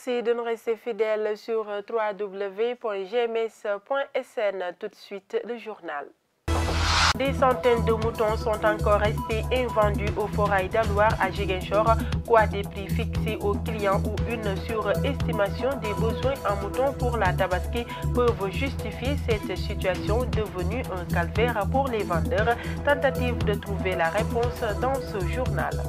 Merci de nous rester fidèles sur www.gms.sn. Tout de suite, le journal. Des centaines de moutons sont encore restés invendus au Forail d'Alouar à Ziguinchor, quoi des prix fixés aux clients ou une surestimation des besoins en moutons pour la Tabaski peuvent justifier cette situation devenue un calvaire pour les vendeurs. Tentative de trouver la réponse dans ce journal.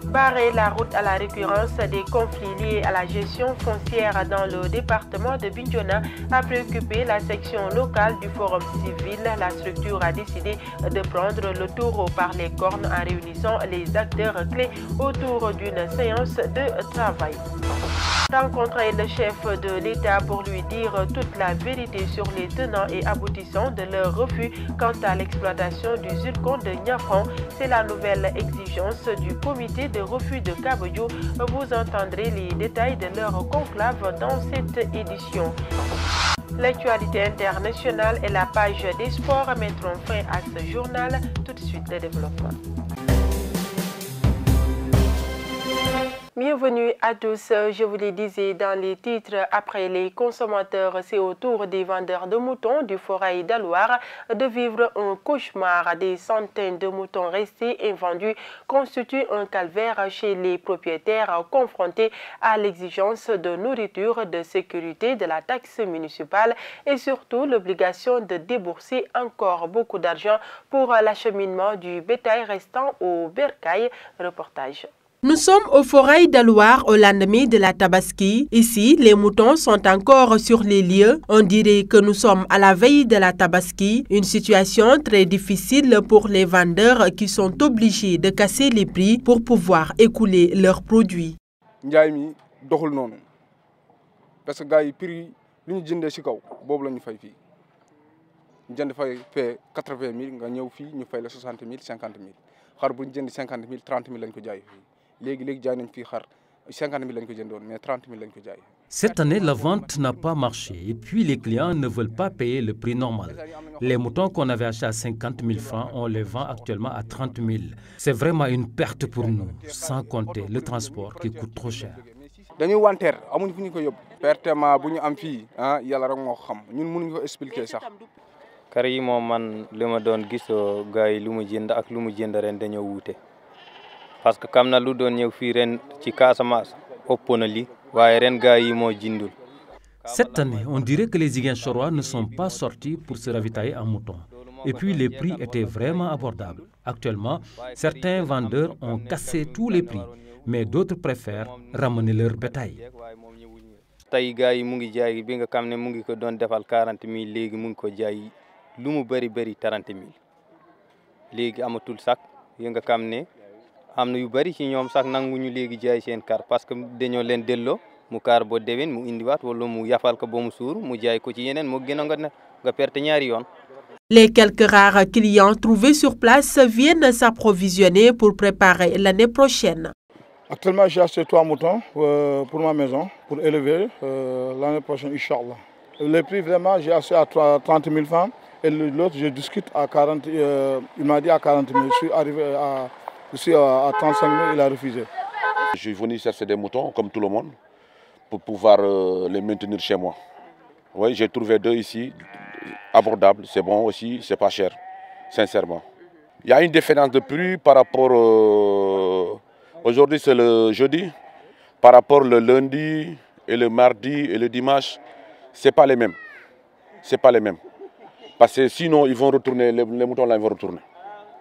Barrer la route à la récurrence des conflits liés à la gestion foncière dans le département de Bignona a préoccupé la section locale du Forum civil. La structure a décidé de prendre le taureau par les cornes en réunissant les acteurs clés autour d'une séance de travail. Rencontrer le chef de l'État pour lui dire toute la vérité sur les tenants et aboutissants de leur refus quant à l'exploitation du zircon de Niafran. C'est la nouvelle exigence du comité de refus de Kaboyo. Vous entendrez les détails de leur conclave dans cette édition. L'actualité internationale et la page des sports mettront fin à ce journal. Tout de suite, le développement. Bienvenue à tous, je vous le disais dans les titres, après les consommateurs, c'est au tour des vendeurs de moutons du Forail d'Alouar de vivre un cauchemar. Des centaines de moutons restés invendus constituent un calvaire chez les propriétaires confrontés à l'exigence de nourriture, de sécurité, de la taxe municipale et surtout l'obligation de débourser encore beaucoup d'argent pour l'acheminement du bétail restant au bercail. Reportage. Nous sommes au Forail d'Alouar au lendemain de la Tabaski. Ici, les moutons sont encore sur les lieux. On dirait que nous sommes à la veille de la Tabaski. Une situation très difficile pour les vendeurs qui sont obligés de casser les prix pour pouvoir écouler leurs produits. Njaay mi doxul noonu parce que gars yi prix li ñu jëndee ci kaw boobu la ñu fay fii jënd fay 80 000 nga ñëw fii ñu fay la 60 000 50 000 xar bu ñu jënd 50 000 30 000 lañ ko jaay fii. Cette année, la vente n'a pas marché et puis les clients ne veulent pas payer le prix normal. Les moutons qu'on avait achetés à 50 000 francs, on les vend actuellement à 30 000. C'est vraiment une perte pour nous, sans compter le transport qui coûte trop cher. Dañuy wanteer amuñ fu ñu ko yóbbu pertement bu ñu am fii yàlla rek moo xam ñun mënuñu ko expliquer sax. Kar yi moom man li ma doon gis gars yi lu mu jënd ak lu mu jënd ren dañoo wuute. Parce que comme na lu doon ñëw fii ren ci Casamance ëpp na li waaye ren gars yi moo jindul. Cette année, on dirait que les Ziguinchorois ne sont pas sortis pour se ravitailler en moutons. Et puis les prix étaient vraiment abordables. Actuellement, certains vendeurs ont cassé tous les prix, mais d'autres préfèrent ramener leur bétail. Tey gars yi mu ngi jaay bi nga xam ne mu ngi ko doon defal 40 000 léegi mu ngi ko jaay lu mu bëri 30 000 léegi amatul sax yi nga xam ne am na yu bari ci ñoom sax nanguñu léegi jaay seen kar parce que dañoo leen delloo mu kar bo déwén mu indiwaat wala mu yafal ko ba mu suur mu jaay ko ci yeneen moo gën a nga perte ñaari yoon. Les quelques rares clients trouvés sur place viennent s'approvisionner pour préparer l'année prochaine. Actuellement, j'ai acheté 3 moutons pour ma maison, pour élever l'année prochaine, Inch'Allah. Le prix, vraiment, j'ai acheté à 30 000 francs et l'autre, je discute à 40 il m'a dit à 40 000. Je suis arrivé à 35 000, il a refusé. Je suis venu chercher des moutons, comme tout le monde, pour pouvoir les maintenir chez moi. Oui, j'ai trouvé 2 ici, abordables, c'est bon aussi, c'est pas cher, sincèrement. Il y a une différence de prix par rapport... Aujourd'hui, c'est le jeudi. Par rapport le lundi et le mardi et le dimanche, c'est pas les mêmes. C'est pas les mêmes. Parce que sinon, ils vont retourner, les moutons là, ils vont retourner.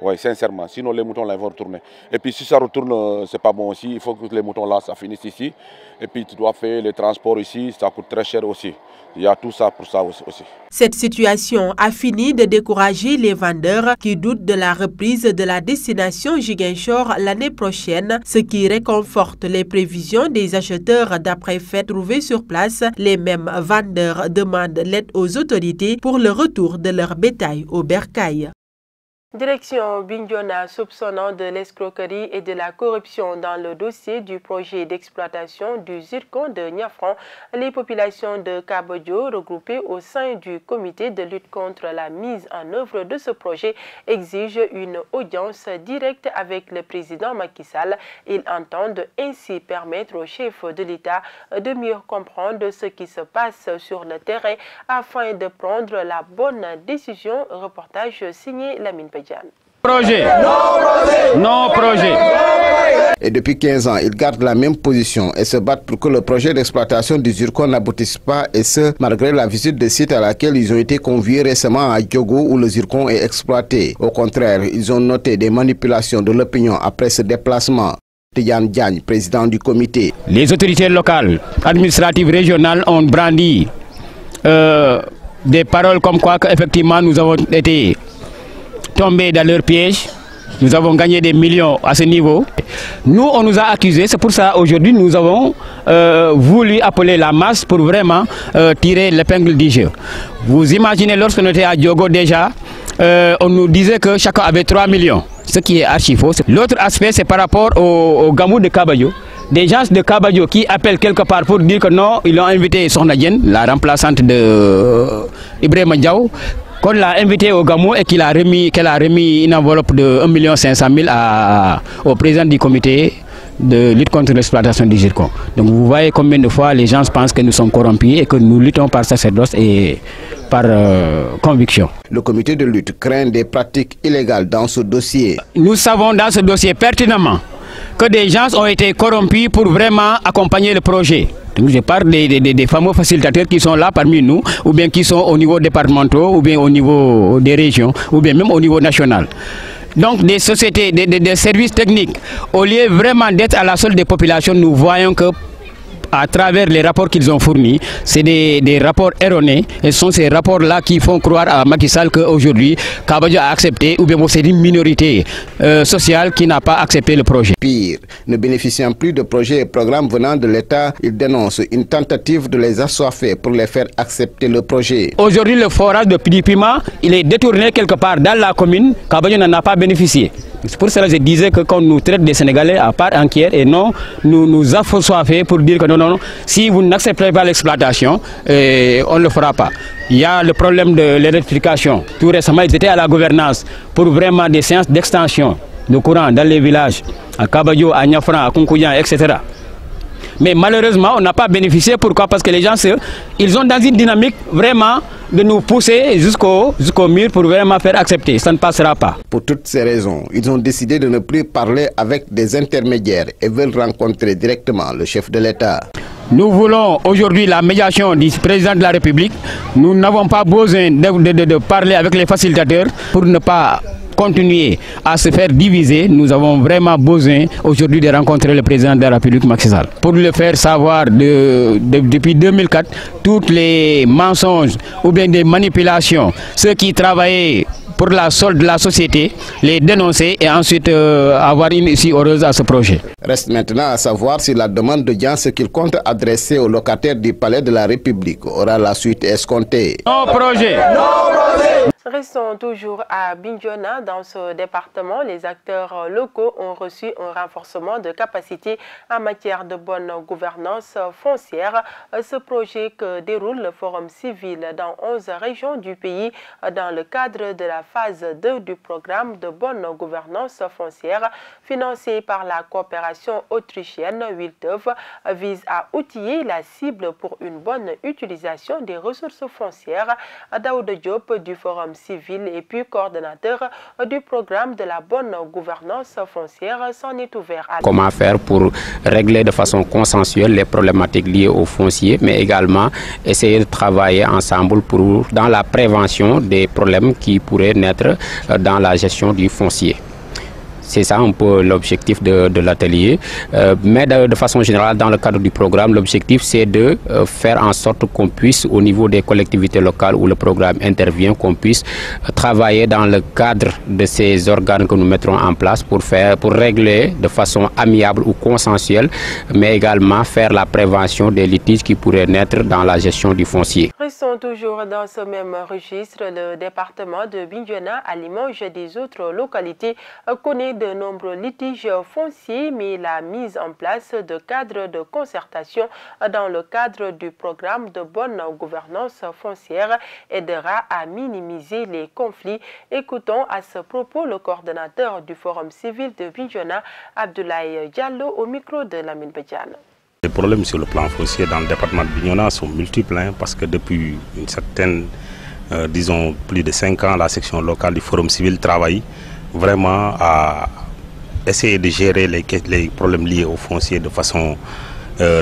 Oui, sincèrement. Sinon, les moutons là, ils vont retourner. Et puis, si ça retourne, c'est pas bon aussi. Il faut que les moutons là, ça finisse ici. Et puis, tu dois faire les transports ici. Ça coûte très cher aussi. Il y a tout ça pour ça aussi. Cette situation a fini de décourager les vendeurs qui doutent de la reprise de la destination Ziguinchor l'année prochaine, ce qui réconforte les prévisions des acheteurs d'après fait trouvés sur place. Les mêmes vendeurs demandent l'aide aux autorités pour le retour de leur bétail au bercail. Direction Bignona soupçonnant de l'escroquerie et de la corruption dans le dossier du projet d'exploitation du zircon de Niafran. Les populations de Kabodjo, regroupées au sein du comité de lutte contre la mise en œuvre de ce projet, exigent une audience directe avec le président Macky Sall. Ils entendent ainsi permettre au chef de l'État de mieux comprendre ce qui se passe sur le terrain afin de prendre la bonne décision. Reportage signé Lamine Pedjan. Projet. Non projet. Et depuis 15 ans, ils gardent la même position et se battent pour que le projet d'exploitation du zircon n'aboutisse pas, et ce, malgré la visite de site à laquelle ils ont été conviés récemment à Diogo où le zircon est exploité. Au contraire, ils ont noté des manipulations de l'opinion après ce déplacement. Tidiane Diagne, président du comité. Les autorités locales, administratives, régionales ont brandi des paroles comme quoi effectivement nous avons été tombés dans leur piège. Nous avons gagné des millions à ce niveau. Nous, on nous a accusés. C'est pour ça aujourd'hui nous avons voulu appeler la masse pour vraiment tirer l'épingle du jeu. Vous imaginez, lorsqu'on était à Diogo déjà, on nous disait que chacun avait 3 millions, ce qui est archi faux. L'autre aspect, c'est par rapport au Gamou de Kabadjo. Des gens de Kabadjo qui appellent quelque part pour dire que non, ils ont invité Sokhna Diène, la remplaçante de Ibrahima Diaw, qu'on l'a invité au Gamou et qu'elle a remis une enveloppe de 1 500 000 au président du comité de lutte contre l'exploitation du zircon. Donc vous voyez combien de fois les gens pensent que nous sommes corrompus et que nous luttons par sacerdoce et par conviction. Le comité de lutte craint des pratiques illégales dans ce dossier. Nous savons dans ce dossier pertinemment que des gens ont été corrompus pour vraiment accompagner le projet. Donc je parle des fameux facilitateurs qui sont là parmi nous, ou bien qui sont au niveau départemental, ou bien au niveau des régions, ou bien même au niveau national. Donc des sociétés, des services techniques, au lieu vraiment d'être à la solde des populations, nous voyons que à travers les rapports qu'ils ont fournis, c'est des rapports erronés, et ce sont ces rapports-là qui font croire à Macky Sall qu'aujourd'hui, Kabadjo a accepté, ou bien c'est une minorité sociale qui n'a pas accepté le projet. Pire, ne bénéficiant plus de projets et programmes venant de l'État, ils dénoncent une tentative de les assoiffer pour les faire accepter le projet. Aujourd'hui, le forage de Pidipima, il est détourné quelque part dans la commune, Kabadjo n'en a pas bénéficié. C'est pour cela que je disais que quand nous traite des Sénégalais à part entière et non, nous assoiffer pour dire que non, si vous n'acceptez pas l'exploitation, on ne le fera pas. Il y a le problème de l'électrification. Tout récemment, ils étaient à la gouvernance pour vraiment des séances d'extension de courant dans les villages, à Kabadjo, à Niafran, à Kunkouyan, etc. Mais malheureusement, on n'a pas bénéficié. Pourquoi? Parce que les gens, ils sont dans une dynamique vraiment de nous pousser jusqu'au mur pour vraiment faire accepter. Ça ne passera pas. Pour toutes ces raisons, ils ont décidé de ne plus parler avec des intermédiaires et veulent rencontrer directement le chef de l'État. Nous voulons aujourd'hui la médiation du président de la République. Nous n'avons pas besoin de parler avec les facilitateurs pour ne pas continuer à se faire diviser. Nous avons vraiment besoin aujourd'hui de rencontrer le président de la République, Macky Sall, pour le faire savoir depuis 2004 tous les mensonges ou bien des manipulations, ceux qui travaillaient pour la solde de la société, les dénoncer et ensuite avoir une issue heureuse à ce projet. Reste maintenant à savoir si la demande d'audience qu'il compte adresser aux locataires du palais de la République aura la suite escomptée. Non projet. Restons toujours à Bignona. Dans ce département, les acteurs locaux ont reçu un renforcement de capacité en matière de bonne gouvernance foncière. Ce projet que déroule le Forum civil dans 11 régions du pays dans le cadre de la phase 2 du programme de bonne gouvernance foncière financé par la coopération autrichienne Wiltov vise à outiller la cible pour une bonne utilisation des ressources foncières. Daouda Diop du Forum civil et puis coordonnateur du programme de la bonne gouvernance foncière s'en est ouvert à comment faire pour régler de façon consensuelle les problématiques liées au foncier, mais également essayer de travailler ensemble dans la prévention des problèmes qui pourraient naître dans la gestion du foncier. C'est ça un peu l'objectif de l'atelier. Mais de façon générale, dans le cadre du programme, l'objectif c'est de faire en sorte qu'on puisse, au niveau des collectivités locales où le programme intervient, qu'on puisse travailler dans le cadre de ces organes que nous mettrons en place pour régler de façon amiable ou consensuelle, mais également faire la prévention des litiges qui pourraient naître dans la gestion du foncier. Restons toujours dans ce même registre. Le département de Bignona, à l'image des autres localités, connaît de nombreux litiges fonciers, mais la mise en place de cadres de concertation dans le cadre du programme de bonne gouvernance foncière aidera à minimiser les conflits. Écoutons à ce propos le coordonnateur du Forum civil de Bignona, Abdoulaye Diallo, au micro de Lamine Badiane. Les problèmes sur le plan foncier dans le département de Bignona sont multiples, parce que depuis une certaine, disons plus de 5 ans, la section locale du Forum civil travaille vraiment à essayer de gérer les problèmes liés au foncier de façon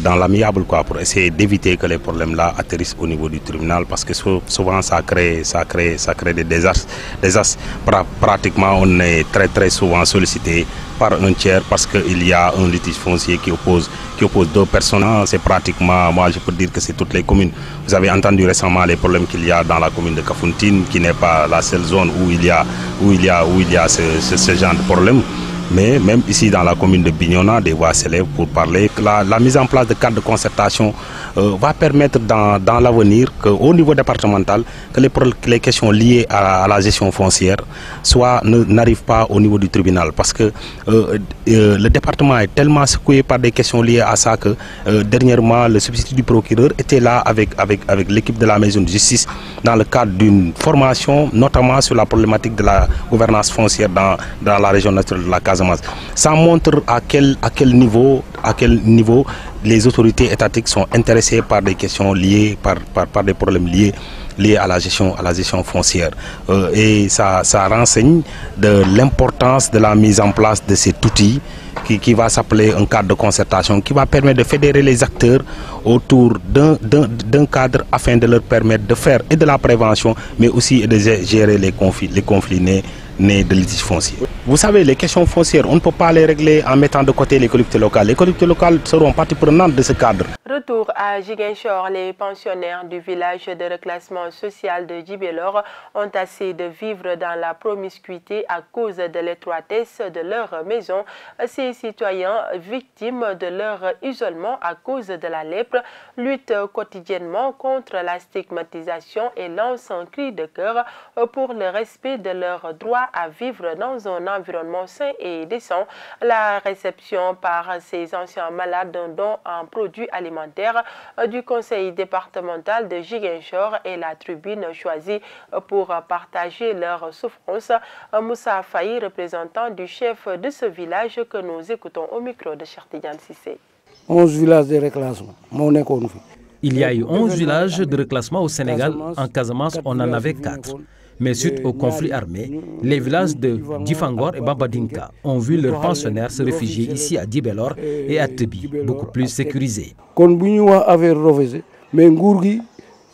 dans l'amiable, pour essayer d'éviter que les problèmes là atterrissent au niveau du tribunal, parce que souvent ça crée des désastres. Pratiquement on est très souvent sollicité par un tiers parce qu'il y a un litige foncier qui oppose deux personnes. C'est pratiquement, moi je peux dire que c'est toutes les communes. Vous avez entendu récemment les problèmes qu'il y a dans la commune de Kafountine, qui n'est pas la seule zone où il y a ce genre de problème. Mais même ici dans la commune de Bignona, des voix s'élèvent pour parler. La mise en place de cadres de concertation va permettre dans l'avenir qu'au niveau départemental, que les questions liées à la gestion foncière n'arrivent pas au niveau du tribunal. Parce que le département est tellement secoué par des questions liées à ça que dernièrement, le substitut du procureur était là avec l'équipe de la maison de justice dans le cadre d'une formation, notamment sur la problématique de la gouvernance foncière dans la région naturelle de la Casamance. Ça montre à quel niveau les autorités étatiques sont intéressées par des questions liées, par des problèmes liés à la gestion foncière. Et ça renseigne de l'importance de la mise en place de cet outil qui va s'appeler un cadre de concertation, qui va permettre de fédérer les acteurs autour d'un cadre afin de leur permettre de faire et de la prévention, mais aussi de gérer les conflits nés de litiges fonciers. Vous savez, les questions foncières, on ne peut pas les régler en mettant de côté les collectivités locales. Les collectivités locales seront partie prenante de ce cadre. Retour à Ziguinchor, les pensionnaires du village de reclassement social de Djibélor ont assez de vivre dans la promiscuité à cause de l'étroitesse de leur maison. Ces citoyens, victimes de leur isolement à cause de la lèpre, luttent quotidiennement contre la stigmatisation et lancent un cri de cœur pour le respect de leur droit à vivre dans un environnement sain et décent. La réception par ces anciens malades d'un don en produits alimentaires du conseil départemental de Ziguinchor est la tribune choisie pour partager leurs souffrances. Moussa Faye, représentant du chef de ce village que nous écoutons au micro de Cheikh Tidiane Cissé. 11 villages de reclassement. Il y a eu 11 villages de reclassement au Sénégal. En Casamance, on en avait 4. Mais suite au conflit armé, les villages de Djifangor et Babadinka ont vu leurs pensionnaires se réfugier ici à Djibélor et à Tebi, beaucoup plus sécurisés. Mais Ngourgi,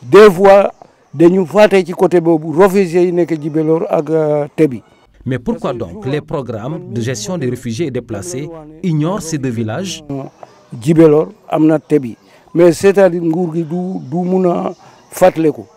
des fois, nous faisons côté réfugiés qui Djibélor et Tebi. Mais pourquoi donc les programmes de gestion des réfugiés et déplacés ignorent ces deux villages? Djibélor, Amna Tebi. Mais c'est-à-dire que Ngourgi doit Fatleko.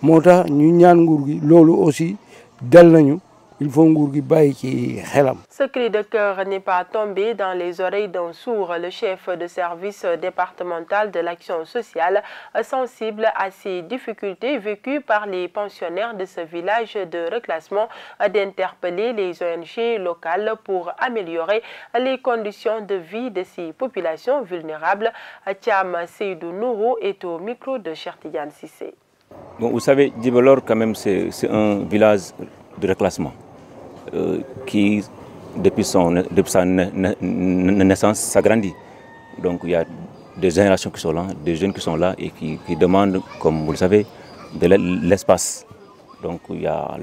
Mota ñu ñaan nguur gi lolu aussi dal nañu il faut nguur gi bàyyi ci xelam. Ce cri de cœur n'est pas tombé dans les oreilles d'un sourd. Le chef de service départemental de l'action sociale, sensible à ces difficultés vécues par les pensionnaires de ce village de reclassement, d'interpeller les ONG locales pour améliorer les conditions de vie de ces populations vulnérables. Thiam Seydou Nourou est au micro de Cheikh Tidiane Cissé. Bon, vous savez, Djibélor, quand même, c'est un village de reclassement qui, depuis sa naissance, s'agrandit. Donc, il y a des générations qui sont là, des jeunes qui sont là et qui demandent, comme vous le savez, de l'espace. Donc, il y a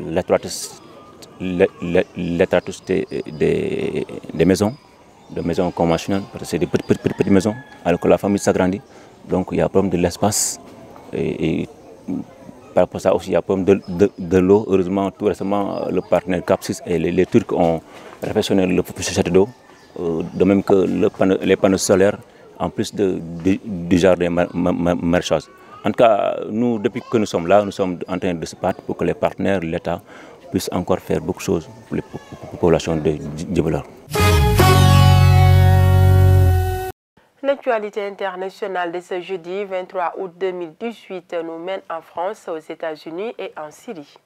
l'étroitesse des maisons, de maisons conventionnelles, parce que c'est des petites maisons, alors que la famille s'agrandit. Donc, il y a un problème de l'espace. Et par rapport à ça aussi, il y a un problème de l'eau. Heureusement, tout récemment, le partenaire Capsis et les Turcs ont réfectionné le château d'eau, de même que les panneaux solaires, en plus du jardin maraîchage. En tout cas, nous, depuis que nous sommes là, nous sommes en train de se battre pour que les partenaires, l'État, puissent encore faire beaucoup de choses pour les populations de Djibolor. L'actualité internationale de ce jeudi 23 août 2018 nous mène en France, aux États-Unis et en Syrie.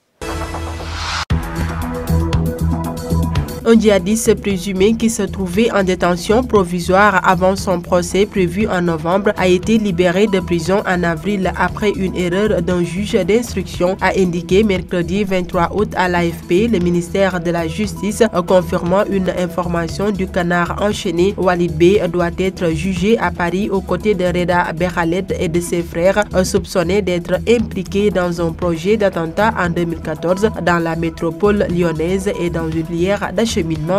Un djihadiste présumé qui se trouvait en détention provisoire avant son procès prévu en novembre a été libéré de prison en avril après une erreur d'un juge d'instruction, a indiqué mercredi 23 août à l'AFP le ministère de la Justice, confirmant une information du Canard enchaîné. Walid B doit être jugé à Paris aux côtés de Reda Bekhaled et de ses frères, soupçonnés d'être impliqués dans un projet d'attentat en 2014 dans la métropole lyonnaise et dans une filière d'acheminement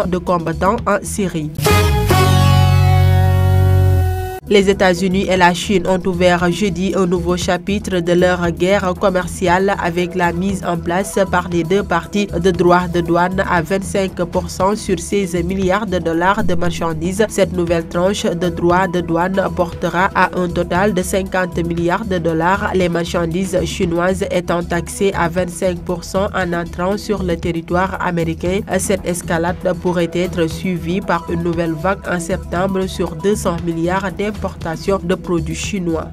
de combattants en Syrie. Les États-Unis et la Chine ont ouvert jeudi un nouveau chapitre de leur guerre commerciale avec la mise en place par les deux parties de droits de douane à 25% sur 16 milliards de dollars de marchandises. Cette nouvelle tranche de droits de douane portera à un total de 50 milliards de dollars, les marchandises chinoises étant taxées à 25% en entrant sur le territoire américain. Cette escalade pourrait être suivie par une nouvelle vague en septembre sur 200 milliards d'importations de produits chinois.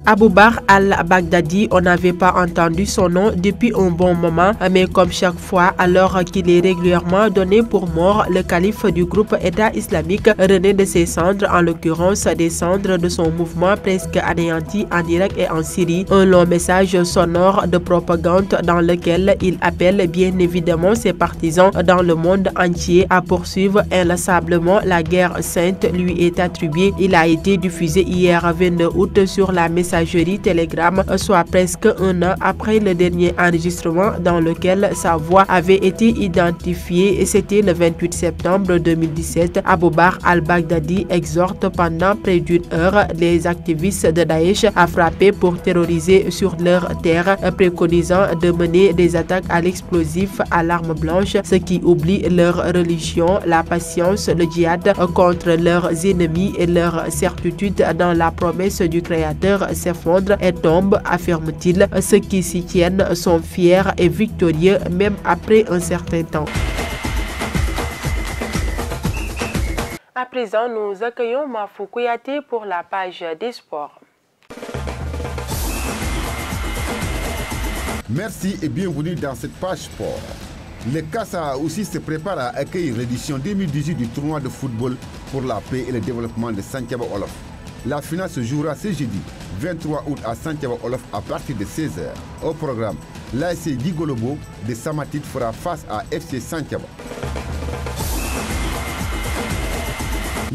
Abou Bakr al-Baghdadi, on n'avait pas entendu son nom depuis un bon moment, mais comme chaque fois, alors qu'il est régulièrement donné pour mort, le calife du groupe État islamique renaît de ses cendres, en l'occurrence des cendres de son mouvement presque anéanti en Irak et en Syrie. Un long message sonore de propagande dans lequel il appelle bien évidemment ses partisans dans le monde entier à poursuivre inlassablement la guerre sainte lui est attribuée. Il a été diffusé hier 22 août sur la messagerie Telegram, soit presque un an après le dernier enregistrement dans lequel sa voix avait été identifiée, et c'était le 28 septembre 2017. Abou Bakr al-Baghdadi exhorte pendant près d'une heure les activistes de Daesh à frapper pour terroriser sur leur terre, préconisant de mener des attaques à l'explosif à l'arme blanche, ce qui oublie leur religion, la patience, le djihad contre leurs ennemis et leur certitude dans la promesse du Créateur s'effondre et tombe, affirme-t-il. Ceux qui s'y tiennent sont fiers et victorieux même après un certain temps. À présent, nous accueillons Mafou Kouyaté pour la page des sports. Merci et bienvenue dans cette page sport. Le CASA aussi se prépare à accueillir l'édition 2018 du tournoi de football pour la paix et le développement de Santhiaba Wolof. La finale se jouera ce jeudi 23 août à Santhiaba Wolof à partir de 16h. Au programme, l'ASC Digolobo de Samatit fera face à FC Santhiaba.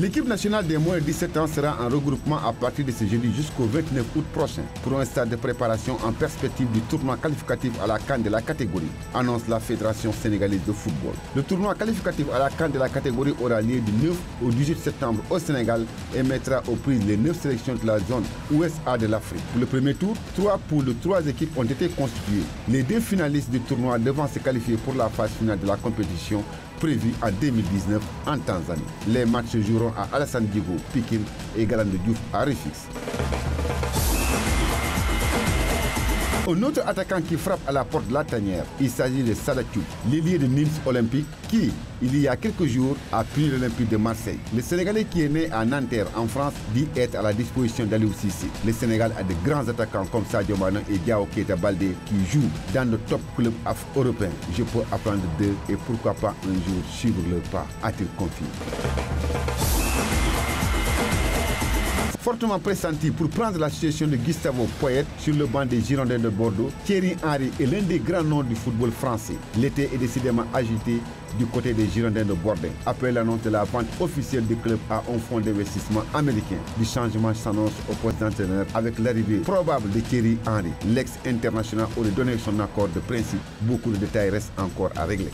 L'équipe nationale des moins de 17 ans sera en regroupement à partir de ce jeudi jusqu'au 29 août prochain pour un stade de préparation en perspective du tournoi qualificatif à la CAN de la catégorie, annonce la Fédération sénégalaise de football. Le tournoi qualificatif à la CAN de la catégorie aura lieu du 9 au 18 septembre au Sénégal et mettra aux prises les 9 sélections de la zone USA de l'Afrique. Pour le premier tour, 3 poules de 3 équipes ont été constituées. Les 2 finalistes du tournoi devront se qualifier pour la phase finale de la compétition prévu en 2019 en Tanzanie. Les matchs se joueront à Alassane Djigo, Pikine et Galandou Diouf à Rufisque. Un autre attaquant qui frappe à la porte de la tanière, il s'agit de Sadathiou, l'ailier de Nîmes Olympique qui, il y a quelques jours, a pris l'Olympique de Marseille. Le Sénégalais qui est né à Nanterre en France dit être à la disposition d'Aliou Cissé. Le Sénégal a de grands attaquants comme Sadio Mané et Diao Keita Baldé qui jouent dans de top clubs européens. Je peux apprendre d'eux et pourquoi pas un jour suivre leur pas, a-t-il confié. Fortement pressenti pour prendre la situation de Gustavo Poyet sur le banc des Girondins de Bordeaux, Thierry Henry est l'un des grands noms du football français. L'été est décidément agité du côté des Girondins de Bordeaux. Après l'annonce de la vente officielle du club à un fonds d'investissement américain, du changement s'annonce au poste d'entraîneur avec l'arrivée probable de Thierry Henry. L'ex-international aurait donné son accord de principe. Beaucoup de détails restent encore à régler.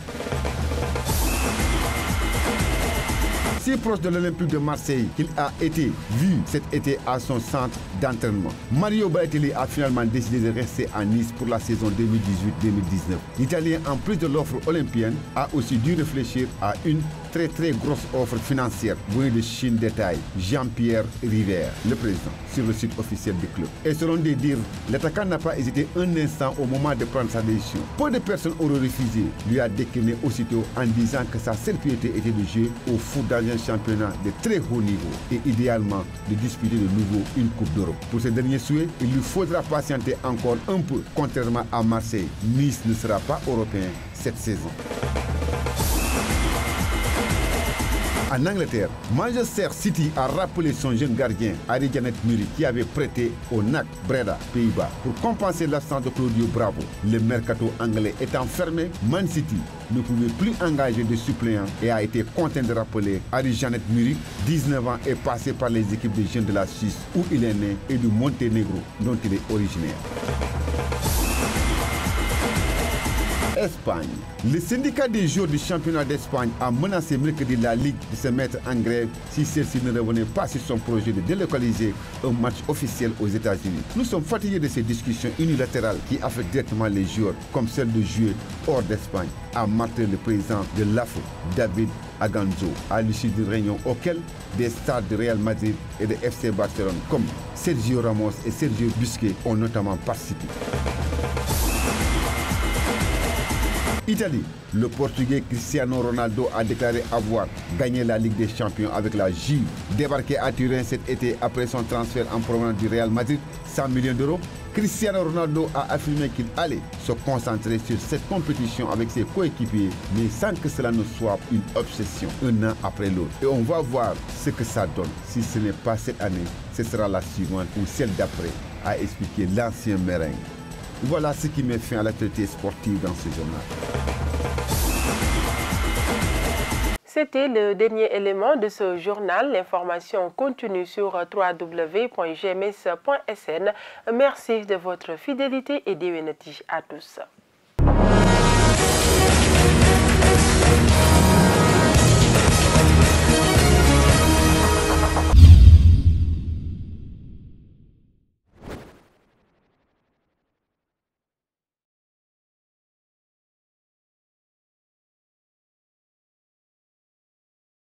si proche de l'Olympique de Marseille qu'il a été vu cet été à son centre d'entraînement. Mario Balotelli a finalement décidé de rester à Nice pour la saison 2018-2019. L'Italien, en plus de l'offre olympienne, a aussi dû réfléchir à une très grosse offre financière venue de Chine détaille Jean-Pierre River, le président, sur le site officiel du club. Et selon des dires, l'attaquant n'a pas hésité un instant au moment de prendre sa décision. Peu de personnes auraient refusé, lui a décliné aussitôt en disant que sa seule priorité était de jouer au foot dans un championnat de très haut niveau et idéalement de disputer de nouveau une Coupe d'Europe. Pour ce dernier souhait, il lui faudra patienter encore un peu. Contrairement à Marseille, Nice ne sera pas européen cette saison. En Angleterre, Manchester City a rappelé son jeune gardien, Harry Janet Muri, qui avait prêté au NAC Breda, Pays-Bas, pour compenser l'absence de Claudio Bravo. Le mercato anglais étant fermé, Man City ne pouvait plus engager de suppléants et a été contraint de rappeler Harry Janet Muri, 19 ans, est passé par les équipes de jeunes de la Suisse où il est né et du Monténégro dont il est originaire. Espagne. Le syndicat des joueurs du championnat d'Espagne a menacé mercredi la Ligue de se mettre en grève si celle-ci ne revenait pas sur son projet de délocaliser un match officiel aux États-Unis. Nous sommes fatigués de ces discussions unilatérales qui affectent directement les joueurs, comme celle de jouer hors d'Espagne, a martelé le président de l'AFE, David Aganzo, à l'issue d'une réunion auquel des stars de Real Madrid et de FC Barcelone comme Sergio Ramos et Sergio Busquets ont notamment participé. Italie, le Portugais Cristiano Ronaldo a déclaré avoir gagné la Ligue des Champions avec la Juve. Débarqué à Turin cet été après son transfert en provenance du Real Madrid, 100 millions d'euros, Cristiano Ronaldo a affirmé qu'il allait se concentrer sur cette compétition avec ses coéquipiers, mais sans que cela ne soit une obsession, un an après l'autre. Et on va voir ce que ça donne. Si ce n'est pas cette année, ce sera la suivante ou celle d'après, a expliqué l'ancien merengue. Voilà ce qui met fin à l'actualité sportive dans ce journal. C'était le dernier élément de ce journal. L'information continue sur www.gms.sn. Merci de votre fidélité et déwénati à tous.